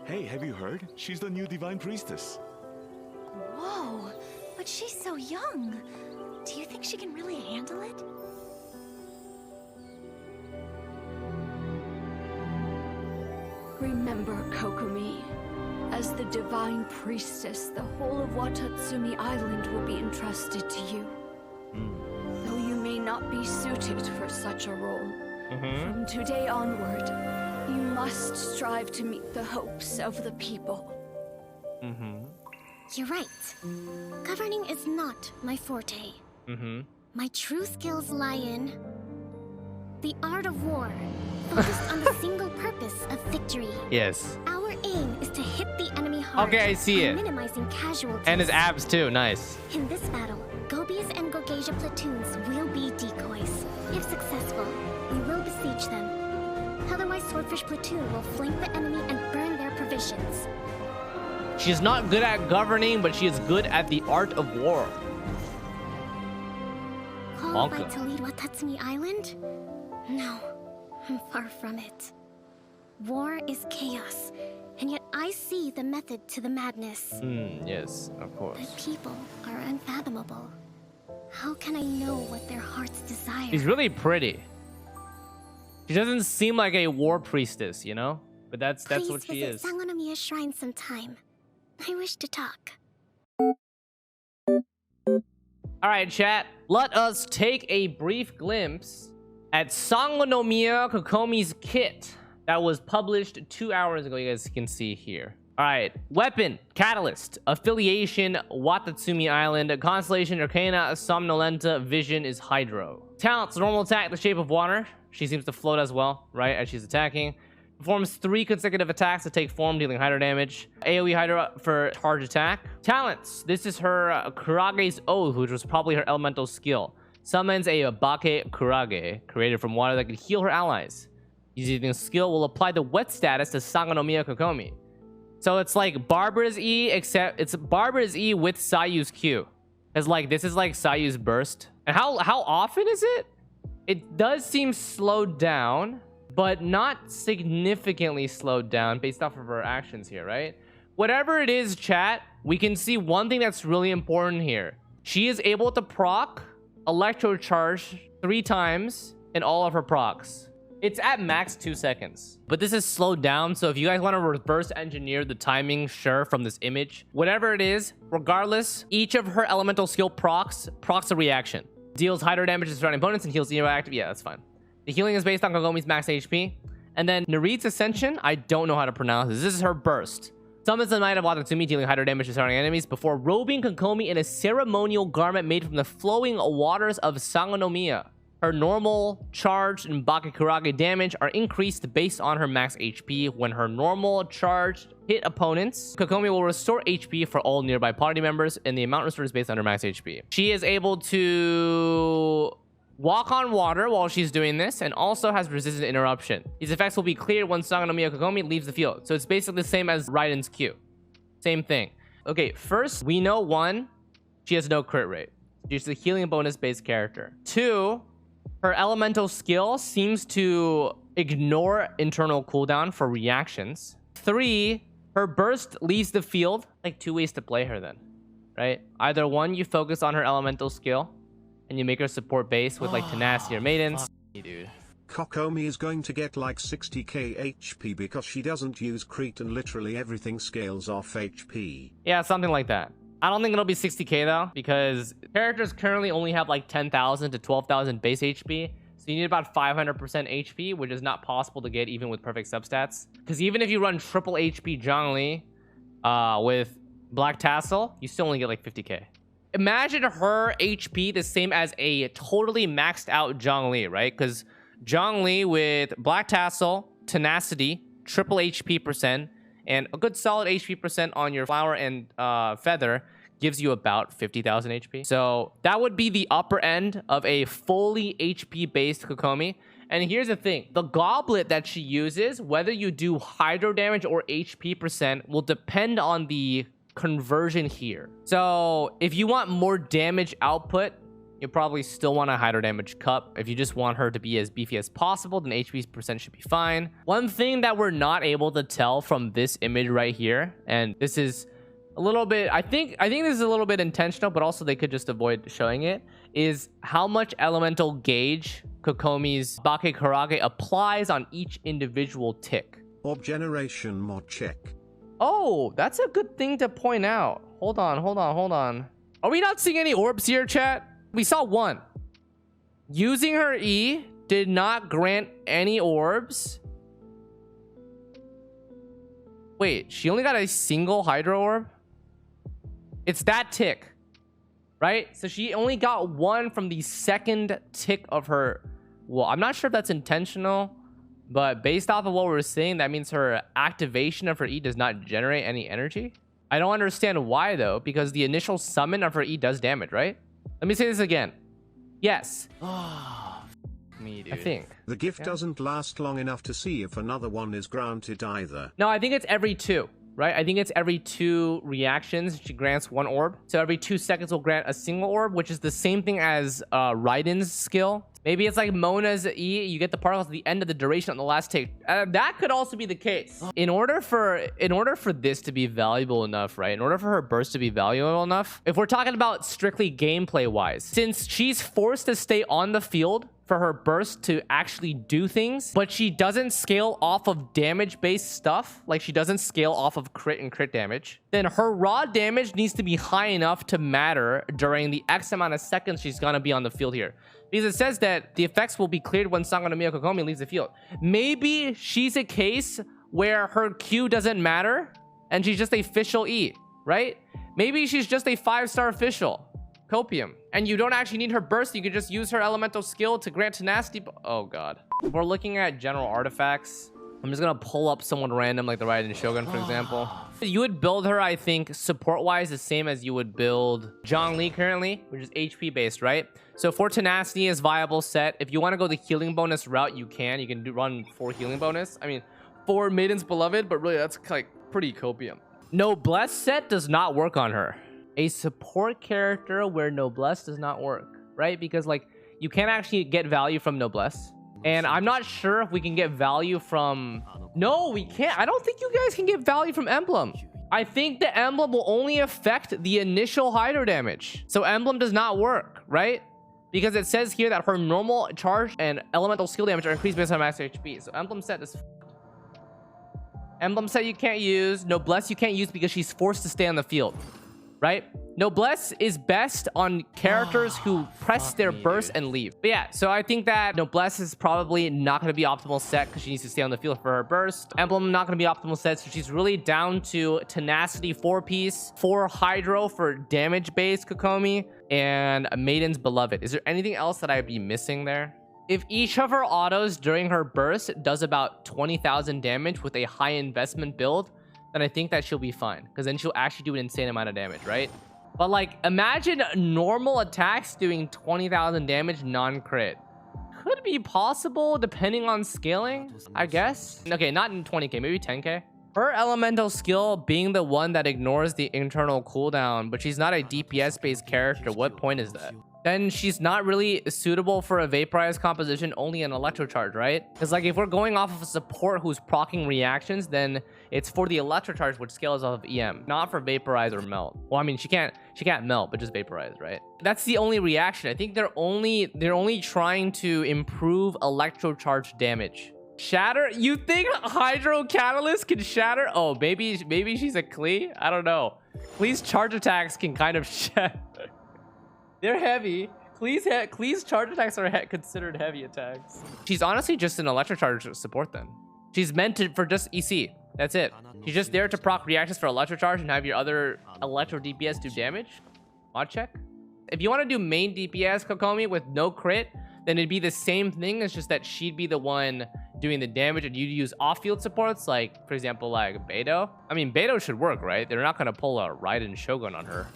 Hey, have you heard? She's the new Divine Priestess. Whoa, but she's so young. Do you think she can really handle it? Remember, Kokomi, as the Divine Priestess, the whole of Watatsumi Island will be entrusted to you. Though you may not be suited for such a role, from today onward, you must strive to meet the hopes of the people. You're right. Governing is not my forte. My true skills lie in the art of war, focused on the single purpose of victory. Yes. Our aim is to hit the enemy hard. Okay, I see while it. minimizing casualties. And his abs too. Nice. In this battle, Gobi's and Gogeja platoons will be decoys. If successful, we will besiege them. Otherwise, Swordfish platoon will flank the enemy and burn their provisions. She's not good at governing, but she is good at the art of war. Qualified to lead Watatsumi Island? No, I'm far from it. War is chaos, and yet I see the method to the madness. Yes, of course. The people are unfathomable. How can I know what their hearts desire? She's really pretty. She doesn't seem like a war priestess, you know? But that's what she is. Please visit Sangonomiya Shrine sometime. I wish to talk. Alright, chat. Let us take a brief glimpse at Sangonomiya Kokomi's kit that was published 2 hours ago. You guys can see here. Alright. Weapon, Catalyst, Affiliation, Watatsumi Island, Constellation, Arcana, Somnolenta, Vision is Hydro. Talents, normal attack, the shape of water. She seems to float as well, right, as she's attacking. Performs 3 consecutive attacks to take form, dealing Hydro damage. AoE Hydro for charge attack. Talents. This is her Kurage's Oath, which was probably her elemental skill. Summons a Bake Kurage, created from water that can heal her allies. Using the skill will apply the wet status to Sangonomiya Kokomi. So it's like Barbara's E, except it's Barbara's E with Sayu's Q. It's like, this is like Sayu's burst. And how often is it? It does seem slowed down, but not significantly slowed down based off of her actions here, right? Whatever it is, chat, we can see one thing that's really important here. She is able to proc Electro Charge 3 times in all of her procs. It's at max 2 seconds, but this is slowed down. So if you guys want to reverse engineer the timing, sure, from this image, whatever it is, regardless, each of her elemental skill procs a reaction. Deals hydro damage to surrounding opponents and heals zero active. Yeah, that's fine. The healing is based on Kokomi's max HP. And then Narid's Ascension, I don't know how to pronounce this. This is her burst. Summons the Knight of Watatsumi, dealing hydro damage to surrounding enemies before robing Kokomi in a ceremonial garment made from the flowing waters of Sangonomiya. Her normal, charged, and Bakekurage damage are increased based on her max HP. When her normal, charged hit opponents, Kokomi will restore HP for all nearby party members, and the amount restored is based on her max HP. She is able to walk on water while she's doing this, and also has resistant interruption. These effects will be cleared when Sangonomiya Kokomi leaves the field. So it's basically the same as Raiden's Q. Same thing. Okay, first, we know 1, she has no crit rate. She's a healing bonus-based character. 2, her elemental skill seems to ignore internal cooldown for reactions. 3, her burst leaves the field. Like 2 ways to play her then, right? Either 1, you focus on her elemental skill, and you make her support base with like Tenacity or Maidens. Dude. Kokomi is going to get like 60k HP because she doesn't use Crete and literally everything scales off HP. Yeah, something like that. I don't think it'll be 60k though, because characters currently only have like 10,000 to 12,000 base HP. So you need about 500% HP, which is not possible to get even with perfect substats. Because even if you run triple HP Zhongli with Black Tassel, you still only get like 50k. Imagine her HP the same as a totally maxed out Zhongli, right? Because Zhongli with Black Tassel, Tenacity, triple HP %, and a good solid HP % on your Flower and Feather gives you about 50,000 HP. So that would be the upper end of a fully HP based Kokomi. And here's the thing, the goblet that she uses, whether you do hydro damage or HP %, will depend on the conversion here. So if you want more damage output you probably still want a hydro damage cup. If you just want her to be as beefy as possible, then HP percent should be fine. One thing that we're not able to tell from this image right here, and this is a little bit, I think this is a little bit intentional, but also they could just avoid showing it, is how much elemental gauge Kokomi's Bake Karage applies on each individual tick. Orb generation mod check. Oh, that's a good thing to point out. Hold on. Are we not seeing any orbs here, chat? We saw one. Using her E did not grant any orbs. Wait, she only got a single hydro orb? It's that tick, right? So she only got one from the second tick of her. Well, I'm not sure if that's intentional, but based off of what we're seeing, that means her activation of her E does not generate any energy. I don't understand why though, because the initial summon of her E does damage, right? Let me say this again. Yes. Me, dude. I think. The gift doesn't last long enough to see if another one is granted either. No, I think it's every 2. Right? I think it's every 2 reactions she grants 1 orb. So every 2 seconds will grant a single orb, which is the same thing as Raiden's skill. Maybe it's like Mona's E, you get the particles at the end of the duration on the last take. That could also be the case. In order for this to be valuable enough, right? In order for her burst to be valuable enough, if we're talking about strictly gameplay wise, since she's forced to stay on the field for her burst to actually do things, but she doesn't scale off of damage based stuff, like she doesn't scale off of crit and crit damage, then her raw damage needs to be high enough to matter during the X amount of seconds she's gonna be on the field here. Because it says that the effects will be cleared when Sangonomiya Kokomi leaves the field. Maybe she's a case where her Q doesn't matter and she's just a official E, right? Maybe she's just a 5-star official. Copium. And you don't actually need her burst. You could just use her elemental skill to grant tenacity. Oh god. If we're looking at general artifacts, I'm just gonna pull up someone random like the Raiden Shogun, for example. You would build her, I think, support-wise the same as you would build Zhongli currently, which is HP based, right? So for tenacity is viable set. If you want to go the healing bonus route, you can. You can run 4 healing bonus. I mean, 4 Maiden's Beloved, but really that's like pretty copium. Noblesse set does not work on her. A support character where Noblesse does not work, right? Because like you can't actually get value from Noblesse. And I'm not sure if we can get value from... No, we can't. I don't think you guys can get value from Emblem. I think the Emblem will only affect the initial hydro damage. So Emblem does not work, right? Because it says here that her normal charge and elemental skill damage are increased based on max HP. So Emblem set is... Emblem set you can't use. Noblesse you can't use because she's forced to stay on the field. Right? Noblesse is best on characters who press their burst and leave. But yeah, so I think that Noblesse is probably not going to be optimal set because she needs to stay on the field for her burst. Emblem not going to be optimal set, so she's really down to tenacity 4-piece, 4 hydro for damage-based Kokomi, and Maiden's Beloved. Is there anything else that I'd be missing there? If each of her autos during her burst does about 20,000 damage with a high investment build, then I think that she'll be fine, because then she'll actually do an insane amount of damage, right? But like, imagine normal attacks doing 20,000 damage non-crit. Could be possible depending on scaling, I guess. Okay, not in 20k, maybe 10k. Her elemental skill being the one that ignores the internal cooldown, but she's not a DPS based character. What point is that? Then she's not really suitable for a vaporized composition, only an electrocharge, right? Because like if we're going off of a support who's proccing reactions, then it's for the electrocharge, which scales off of EM, not for vaporize or melt. Well, I mean, she can't melt, but just vaporize, right? That's the only reaction. I think they're only trying to improve electrocharge damage. Shatter? You think Hydro Catalyst can shatter? Oh, maybe she's a Xlice? I don't know. Xlice's charge attacks can kind of shatter. They're heavy. Xlice's charge attacks are considered heavy attacks. She's honestly just an electrocharge support then. She's meant for just EC. That's it. She's just there to proc reactions for electrocharge and have your other electro DPS do damage. Mod check. If you want to do main DPS Kokomi with no crit, then it'd be the same thing. It's just that she'd be the one doing the damage and you'd use off-field supports, like, for example, like Beidou. I mean, Beidou should work, right? They're not going to pull a Raiden Shogun on her,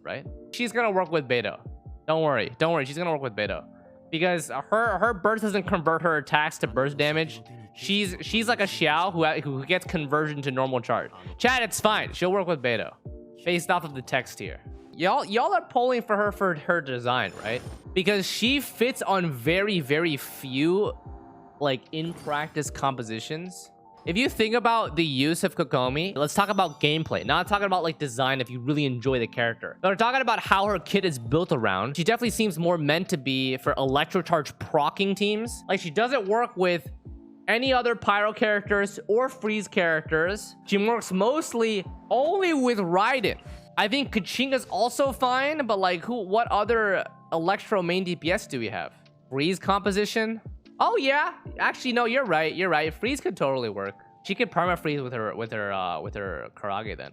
right? She's going to work with Beidou. Don't worry. She's going to work with Beidou. Because her burst doesn't convert her attacks to burst damage. She's like a Xiao who gets conversion to normal charge. Chat, it's fine. She'll work with Beidou. Based off of the text here. Y'all are polling for her design, right? Because she fits on very, very few, like, in practice compositions. If you think about the use of Kokomi, let's talk about gameplay. Not talking about like design if you really enjoy the character. But we're talking about how her kit is built around. She definitely seems more meant to be for electrocharge proccing teams. Like, she doesn't work with any other pyro characters or freeze characters. She works mostly only with Raiden. I think Kachinga's also fine, but like what other electro main DPS do we have? Freeze composition? Oh yeah, actually no, you're right. Freeze could totally work. She could perma freeze with her Karage then.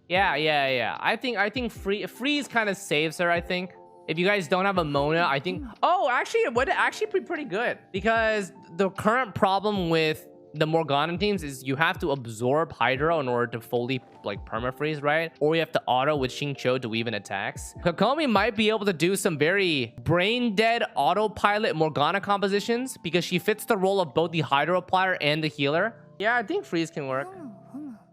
Yeah. I think freeze kind of saves her. I think if you guys don't have a Mona, I think. Oh, actually, it would actually be pretty good because the current problem with the Morgana teams is you have to absorb Hydro in order to fully like permafreeze, right? Or you have to auto with Xingqiu to weave in attacks. Kokomi might be able to do some very brain dead autopilot Morgana compositions because she fits the role of both the Hydro applier and the healer. Yeah, I think freeze can work.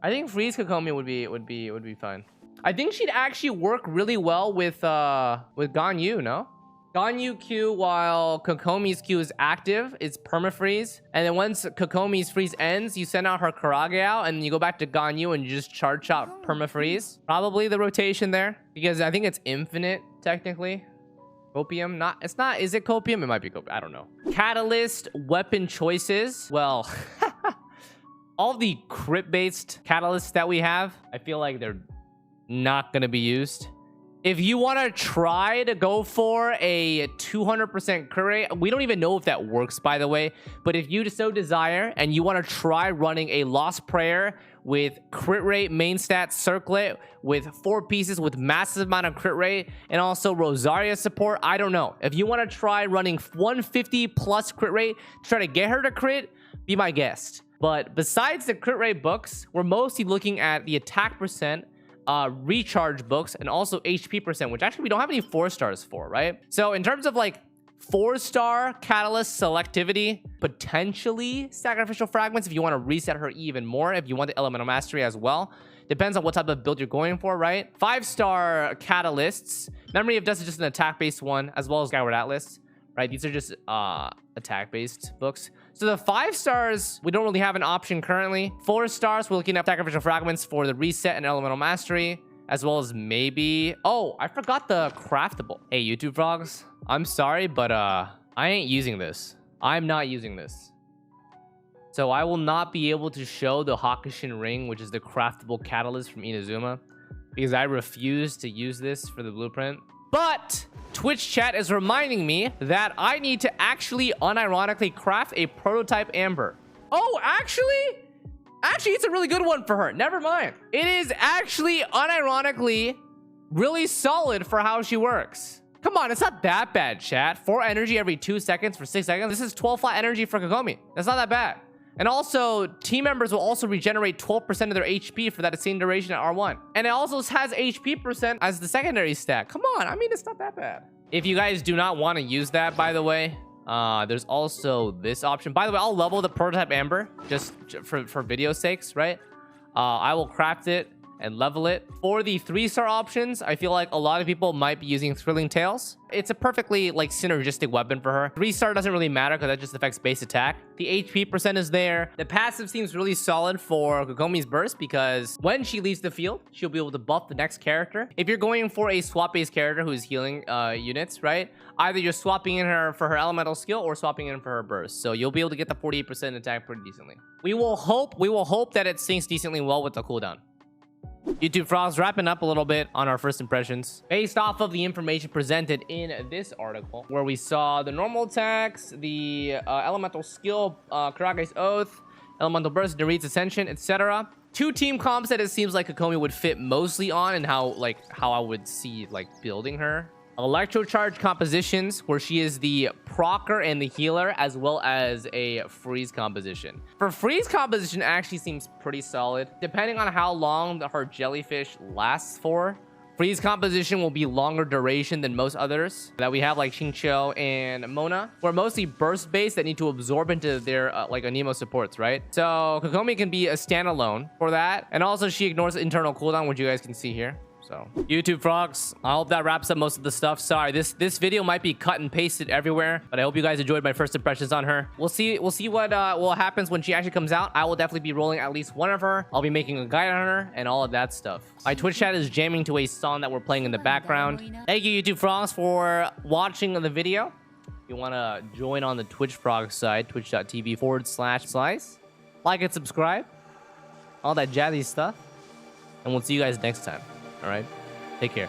I think freeze Kokomi would be fine. I think she'd actually work really well with Ganyu, no? Ganyu Q while Kokomi's Q is active, it's permafreeze. And then once Kokomi's freeze ends, you send out her Karage out and you go back to Ganyu and you just charge shot permafreeze. Probably the rotation there because I think it's infinite technically. Copium, is it Copium? It might be Copium, I don't know. Catalyst weapon choices. Well, all the crit based catalysts that we have, I feel like they're not gonna be used. If you want to try to go for a 200% crit rate, we don't even know if that works, by the way. But if you so desire and you want to try running a Lost Prayer with crit rate, main stat, circlet, with 4 pieces with massive amount of crit rate, and also Rosaria support, I don't know. If you want to try running 150 plus crit rate to try to get her to crit, be my guest. But besides the crit rate books, we're mostly looking at the attack percent, recharge books, and also HP percent, which actually we don't have any 4 stars for, right? So in terms of like 4-star catalyst selectivity, potentially sacrificial fragments if you want to reset her even more, if you want the elemental mastery as well. Depends on what type of build you're going for, right? 5-star catalysts. Memory of Dust is just an attack-based one, as well as Skyward Atlas, right? These are just attack-based books. So the 5 stars, we don't really have an option currently. 4 stars, we're looking at sacrificial fragments for the reset and elemental mastery, as well as maybe... Oh, I forgot the craftable. Hey, YouTube frogs, I'm sorry, but I ain't using this. I'm not using this. So I will not be able to show the Hakushin ring, which is the craftable catalyst from Inazuma, because I refuse to use this for the blueprint. But Twitch chat is reminding me that I need to actually unironically craft a prototype Amber. Oh, actually, it's a really good one for her. Never mind. It is actually unironically really solid for how she works. Come on, it's not that bad, chat. 4 energy every 2 seconds for 6 seconds. This is 12 flat energy for Kokomi. That's not that bad. And also, team members will also regenerate 12% of their HP for that same duration at R1. And it also has HP percent as the secondary stat. Come on, I mean, it's not that bad. If you guys do not want to use that, by the way, there's also this option. By the way, I'll level the prototype Amber just for video sakes, right? I will craft it and level it. For the 3-star options, I feel like a lot of people might be using Thrilling Tales. It's a perfectly like synergistic weapon for her. 3-star doesn't really matter because that just affects base attack. The HP percent is there. The passive seems really solid for Kokomi's burst because when she leaves the field, she'll be able to buff the next character. If you're going for a swap-based character who's healing units, right? Either you're swapping in her for her elemental skill or swapping in for her burst. So you'll be able to get the 48% attack pretty decently. We will hope that it syncs decently well with the cooldown. YouTube frogs, wrapping up a little bit on our first impressions based off of the information presented in this article, where we saw the normal attacks, the elemental skill, Karage's Oath, elemental burst, Dorit's Ascension, etc. 2 team comps that it seems like Kokomi would fit mostly on, and how I would see like building her. Electrocharge compositions, where she is the procker and the healer, as well as a freeze composition. For freeze composition, actually seems pretty solid. Depending on how long her jellyfish lasts for, freeze composition will be longer duration than most others that we have, like Xingqiu and Mona. We're mostly burst based that need to absorb into their like Anemo supports, right? So Kokomi can be a standalone for that, and also she ignores internal cooldown, which you guys can see here. So YouTube frogs, I hope that wraps up most of the stuff. Sorry, this video might be cut and pasted everywhere, but I hope you guys enjoyed my first impressions on her. We'll see what happens when she actually comes out. I will definitely be rolling at least one of her. I'll be making a guide on her and all of that stuff. My Twitch chat is jamming to a song that we're playing in the background. Thank you, YouTube frogs, for watching the video. If you want to join on the Twitch frog side, twitch.tv/Xlice, like and subscribe, all that jazzy stuff, and we'll see you guys next time. All right, take care.